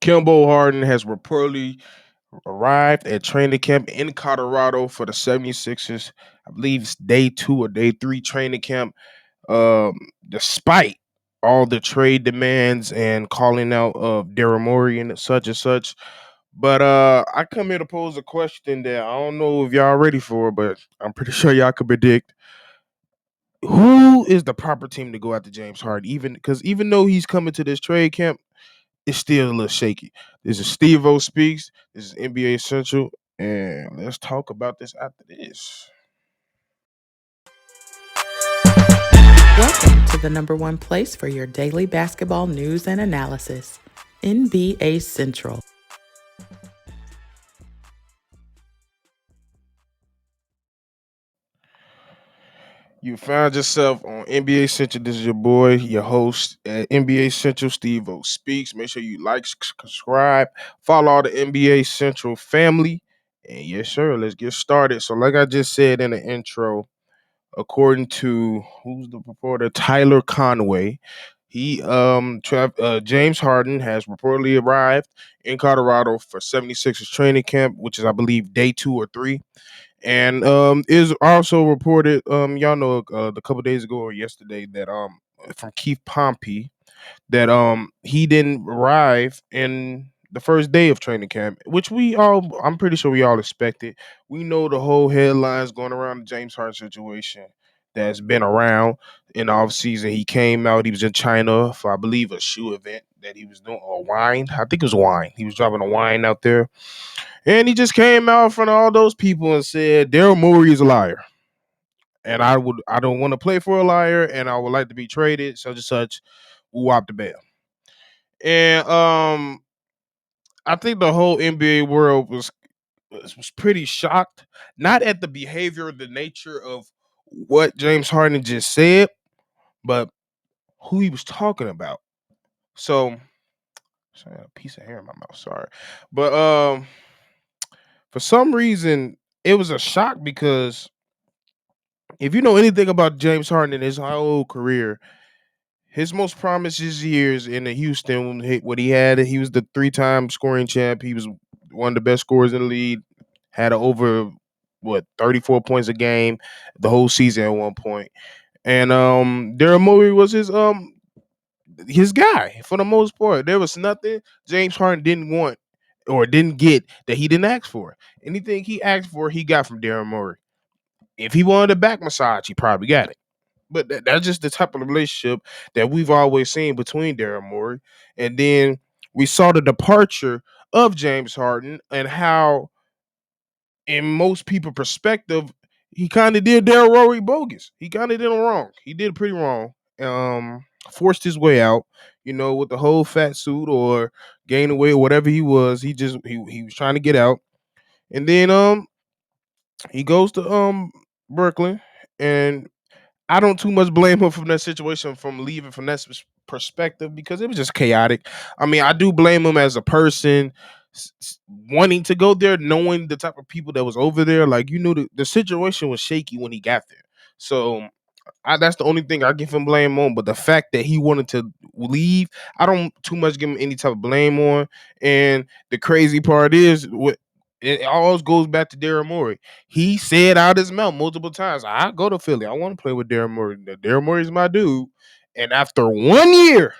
Kimbo Harden has reportedly arrived at training camp in Colorado for the 76ers. I believe it's day two or day three training camp. Despite all the trade demands and calling out of Daryl Morey and such and such. But I come here to pose a question that I don't know if y'all ready for, but I'm pretty sure y'all could predict. Who is the proper team to go after James Harden? Even because even though he's coming to this trade camp, it's still a little shaky. This is Steve O Speaks. This is NBA Central. And let's talk about this after this. Welcome to the number one place for your daily basketball news and analysis, NBA Central. You found yourself on NBA Central. This is your boy, your host at NBA Central, Steve O Speaks. Make sure you like, subscribe, follow all the NBA Central family. And yes, sir, let's get started. So, like I just said in the intro, according to who's the reporter, Tyler Conway, James Harden has reportedly arrived in Colorado for 76ers training camp, which is I believe day two or three, and is also reported y'all know a couple days ago or yesterday that from Keith Pompey that he didn't arrive in the first day of training camp, which I'm pretty sure we all expected. We know the whole headlines going around the James Harden situation that's been around in the off season. He came out, he was in China for I believe a shoe event that he was doing, or wine. I think it was wine. He was dropping a wine out there. And he just came out in front of all those people and said Daryl Morey is a liar. And I don't want to play for a liar and I would like to be traded, such and such, whoop the bell. And I think the whole NBA world was pretty shocked, not at the behavior or the nature of what James Harden just said, but who he was talking about. So, sorry, a piece of hair in my mouth. Sorry, but for some reason it was a shock because if you know anything about James Harden in his whole career, his most promising years in the Houston, what he had, he was the three-time scoring champ. He was one of the best scorers in the league. Had over 34 points a game the whole season at one point. And Daryl Morey was his guy for the most part. There was nothing James Harden didn't want or didn't get that he didn't ask for. Anything he asked for, he got from Daryl Morey. If he wanted a back massage, he probably got it. But that's just the type of relationship that we've always seen between Daryl Morey. And then we saw the departure of James Harden and how, in most people' perspective, he kind of did Daryl Morey bogus. He kind of did him wrong. He did pretty wrong. Forced his way out, with the whole fat suit or gaining weight or whatever he was. He was trying to get out. And then he goes to Brooklyn, and I don't too much blame him from that situation from leaving from that perspective because it was just chaotic. I mean, I do blame him as a person wanting to go there, knowing the type of people that was over there. Like you knew the situation was shaky when he got there. So that's the only thing I give him blame on. But the fact that he wanted to leave, I don't too much give him any type of blame on. And the crazy part is, what it always goes back to Daryl Morey. He said out his mouth multiple times, "I go to Philly. I want to play with Daryl Morey. Daryl Morey's my dude." And after 1 year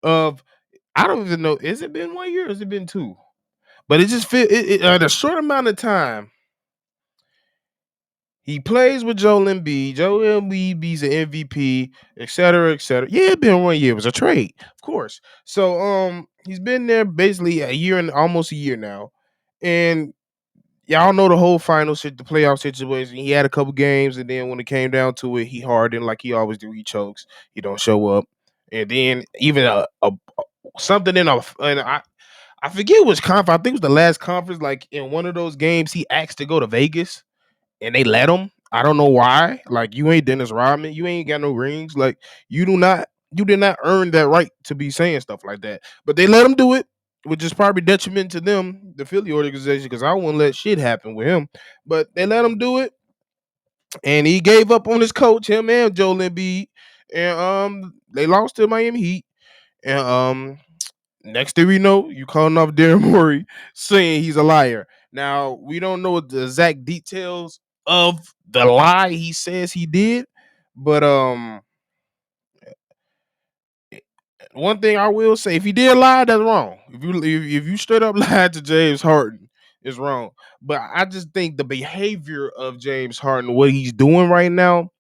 of, I don't even know, has it been 1 year? Or has it been two? But it just a short amount of time. He plays with Joel Embiid. Joel Embiid's an MVP, et cetera, et cetera. Yeah, it been 1 year. It was a trade, of course. So he's been there basically a year and almost a year now. And y'all know the whole the playoff situation. He had a couple games, and then when it came down to it, he hardened like he always do. He chokes. He don't show up. And then even something and I forget which conference. I think it was the last conference. Like in one of those games, he asked to go to Vegas and they let him. I don't know why. Like you ain't Dennis Rodman, you ain't got no rings. Like you did not earn that right to be saying stuff like that. But they let him do it, which is probably detriment to them, the Philly organization, because I wouldn't let shit happen with him. But they let him do it, and he gave up on his coach, him and Joel Embiid, and they lost to Miami Heat. And next thing we know, you calling off Darren Morey saying he's a liar. Now we don't know the exact details of the lie he says he did, but one thing I will say, if he did lie, that's wrong. If you straight up lied to James Harden, it's wrong. But I just think the behavior of James Harden, what he's doing right now,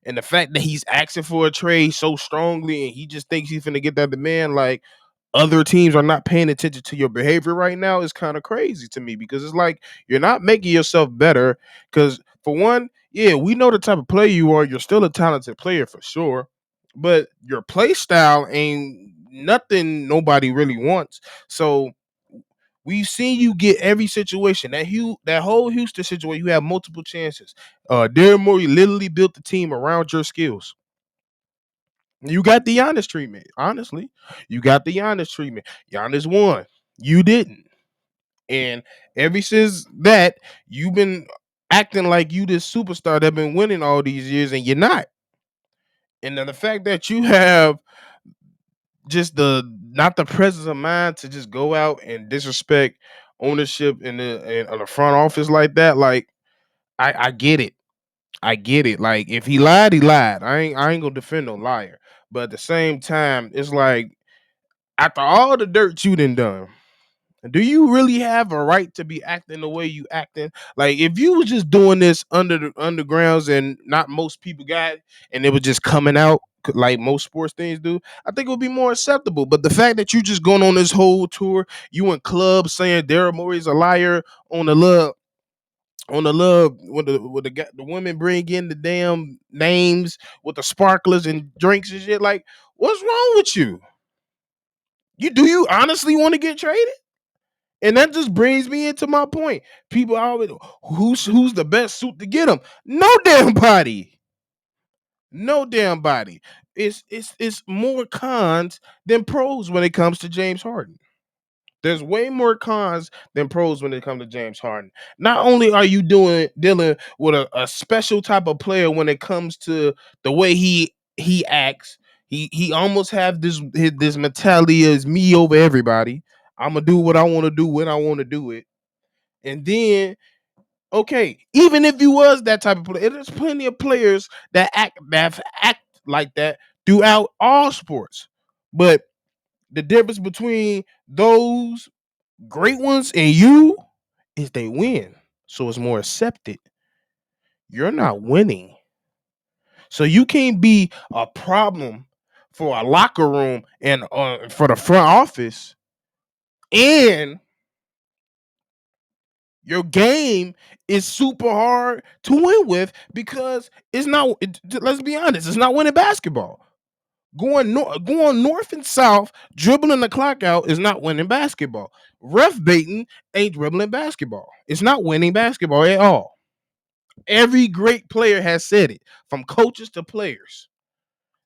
and the fact that he's asking for a trade so strongly, and he just thinks he's gonna get that demand, like other teams are not paying attention to your behavior right now, is kind of crazy to me because it's like you're not making yourself better. Because for one, yeah, we know the type of player you are. You're still a talented player for sure, but your play style ain't nothing nobody really wants. So we've seen you get every situation. That whole Houston situation, you have multiple chances. Darren Morey literally built the team around your skills. You got the Giannis treatment. Honestly, you got the Giannis treatment. Giannis won. You didn't. And ever since that, you've been acting like you this superstar that been winning all these years, and you're not. And then the fact that you have just the not the presence of mind to just go out and disrespect ownership in the front office like that, like I get it. I get it. Like if he lied, he lied. I ain't gonna defend no liar. But at the same time, it's like after all the dirt you done, do you really have a right to be acting the way you acting? Like if you was just doing this under the undergrounds and not most people got it, and it was just coming out like most sports things do, I think it would be more acceptable. But the fact that you just going on this whole tour, you in clubs saying Daryl Morey's a liar on the love when the women bring in the damn names with the sparklers and drinks and shit, like what's wrong with you? Do you honestly want to get traded? And that just brings me into my point. People always who's the best suit to get them? No damn body. No damn body. It's more cons than pros when it comes to James Harden. There's way more cons than pros when it comes to James Harden. Not only are you dealing with a special type of player when it comes to the way he acts, he almost have this mentality as me over everybody. I'm gonna do what I want to do when I want to do it. And then, okay, even if you was that type of player, there's plenty of players that act like that throughout all sports. But the difference between those great ones and you is they win. So it's more accepted. You're not winning. So you can't be a problem for a locker room and for the front office, and your game is super hard to win with because it's not. Let's be honest, it's not winning basketball. Going north and south, dribbling the clock out is not winning basketball. Ref baiting ain't dribbling basketball. It's not winning basketball at all. Every great player has said it, from coaches to players.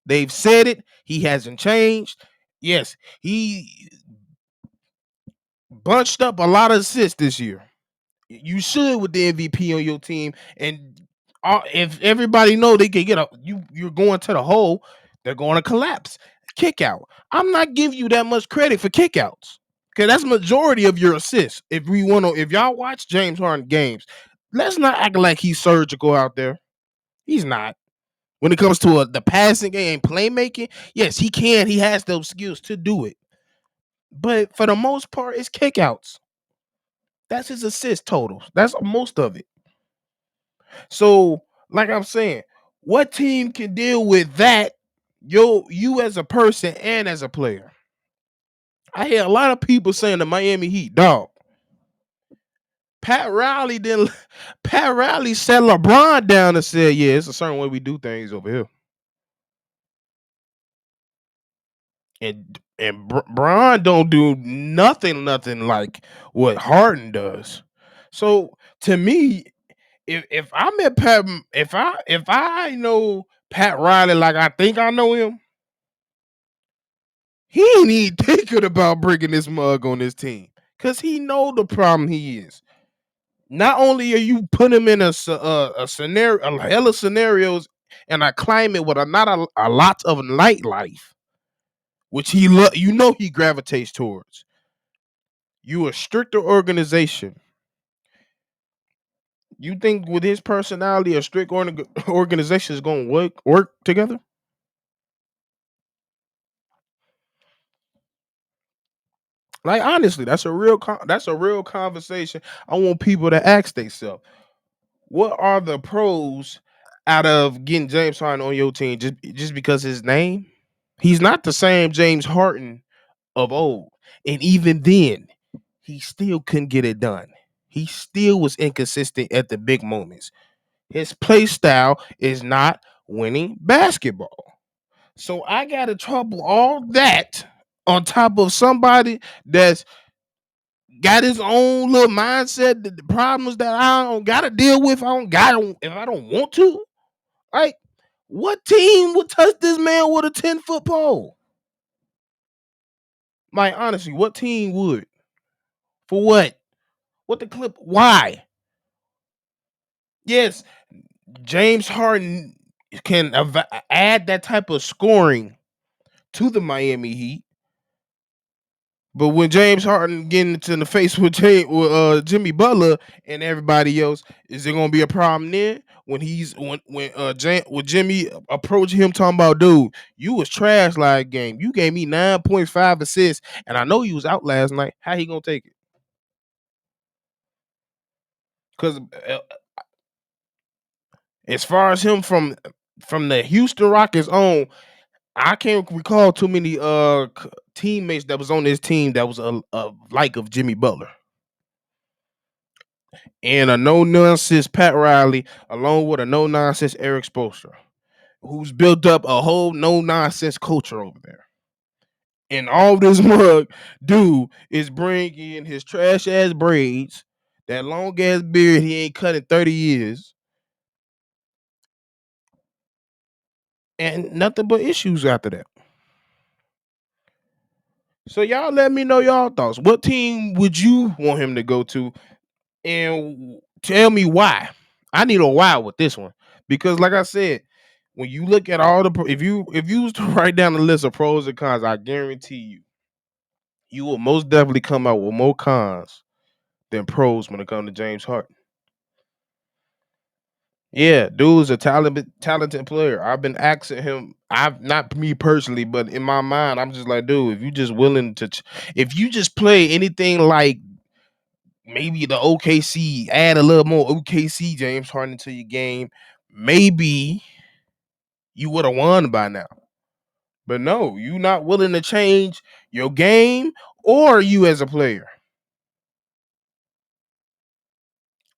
They've said it. He hasn't changed. Yes, he bunched up a lot of assists this year. You should with the MVP on your team, and if everybody know they can get a you're going to the hole, they're going to collapse. Kick out. I'm not giving you that much credit for kickouts. Okay, that's majority of your assists. If y'all watch James Harden games, let's not act like he's surgical out there. He's not. When it comes to the passing game and playmaking, yes, he can. He has those skills to do it. But for the most part, it's kickouts. That's his assist totals. That's most of it. So, like I'm saying, what team can deal with that? You as a person and as a player. I hear a lot of people saying the Miami Heat, dog. Pat Riley didn't. Pat Riley set LeBron down and said, "Yeah, it's a certain way we do things over here." And Bron don't do nothing like what Harden does. So to me, if I met Pat, if I know Pat Riley like I think I know him, he ain't even thinking about bringing this mug on his team because he know the problem he is. Not only are you putting him in a scenario, a hell of scenarios, and a climate with not a lot of nightlife, which he gravitates towards. You a stricter organization. You think with his personality, a strict organization is going to work together? Like honestly, that's a real conversation. I want people to ask themselves, what are the pros out of getting James Harden on your team just because his name? He's not the same James Harden of old, and even then, he still couldn't get it done. He still was inconsistent at the big moments. His play style is not winning basketball. So I gotta trouble all that on top of somebody that's got his own little mindset, the problems that I don't gotta deal with. I don't got if I don't want to. Like, what team would touch this man with a 10-foot pole? Like, honestly, what team would? For what? What the clip? Why? Yes, James Harden can add that type of scoring to the Miami Heat. But when James Harden getting into the face with Jimmy Butler and everybody else, is there gonna be a problem then? When Jimmy approached him talking about, dude, you was trash last game. You gave me 9.5 assists, and I know you was out last night. How he gonna take it? Because as far as him from the Houston Rockets on, I can't recall too many teammates that was on this team that was a like of Jimmy Butler. And a no nonsense Pat Riley, along with a no nonsense Eric Spoelstra, who's built up a whole no nonsense culture over there. And all this mug do is bring in his trash ass braids, that long ass beard he ain't cut in 30 years, and nothing but issues after that. So y'all let me know y'all thoughts. What team would you want him to go to? And tell me why. I need a why with this one because, like I said, when you look at all the if you was to write down the list of pros and cons, I guarantee you will most definitely come out with more cons than pros when it comes to James Harden. Yeah, dude's a talented player. I've been asking him. I've not me personally, but in my mind, I'm just like, dude, if you just willing to, if you just play anything like maybe the OKC, add a little more OKC James Harden to your game, maybe you would have won by now. But no, you not willing to change your game or you as a player.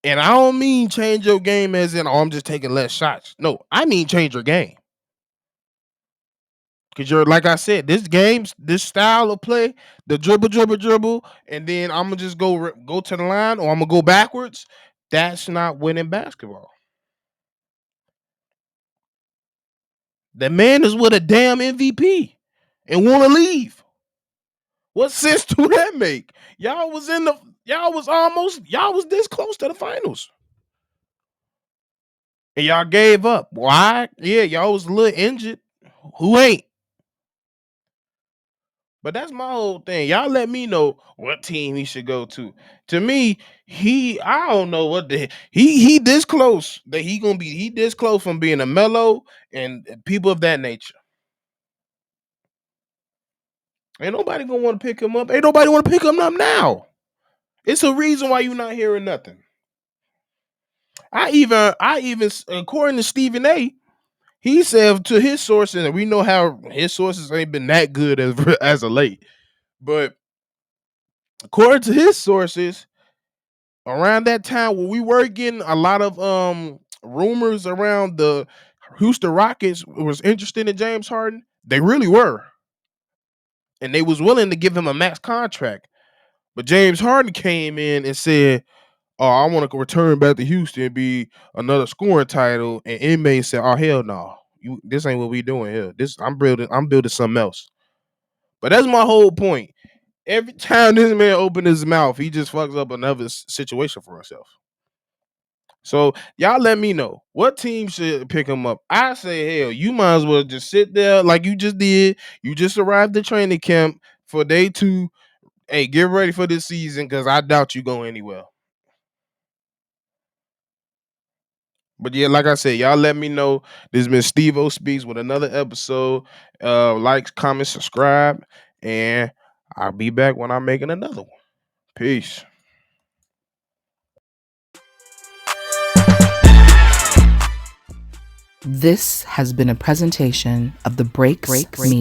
And I don't mean change your game as in, oh, I'm just taking less shots. No, I mean change your game. Because you're, like I said, this style of play, the dribble, dribble, dribble, and then I'm going to just go to the line or I'm going to go backwards. That's not winning basketball. The man is with a damn MVP and want to leave. What sense do that make? Y'all was this close to the finals. And y'all gave up. Why? Yeah, y'all was a little injured. Who ain't? But that's my whole thing. Y'all let me know what team he should go to. To me, I don't know what he this close that he this close from being a mellow and people of that nature. Ain't nobody gonna want to pick him up. Ain't nobody want to pick him up now. It's a reason why you not hearing nothing. I even according to Stephen A, he said to his sources, and we know how his sources ain't been that good as of late. But according to his sources, around that time when we were getting a lot of rumors around the Houston Rockets was interested in James Harden, they really were. And they was willing to give him a max contract. But James Harden came in and said, oh, I want to return back to Houston and be another scoring title. And inmates said, oh hell no, this ain't what we doing here. I'm building something else. But that's my whole point. Every time this man opened his mouth, he just fucks up another situation for himself. So y'all let me know what team should pick him up. I say, hell, you might as well just sit there like you just did. You just arrived at training camp for day 2. Hey, get ready for this season because I doubt you go anywhere. But yeah, like I said, y'all let me know. This has been Steve O Speaks with another episode. Like, comment, subscribe, and I'll be back when I'm making another one. Peace. This has been a presentation of the Breaks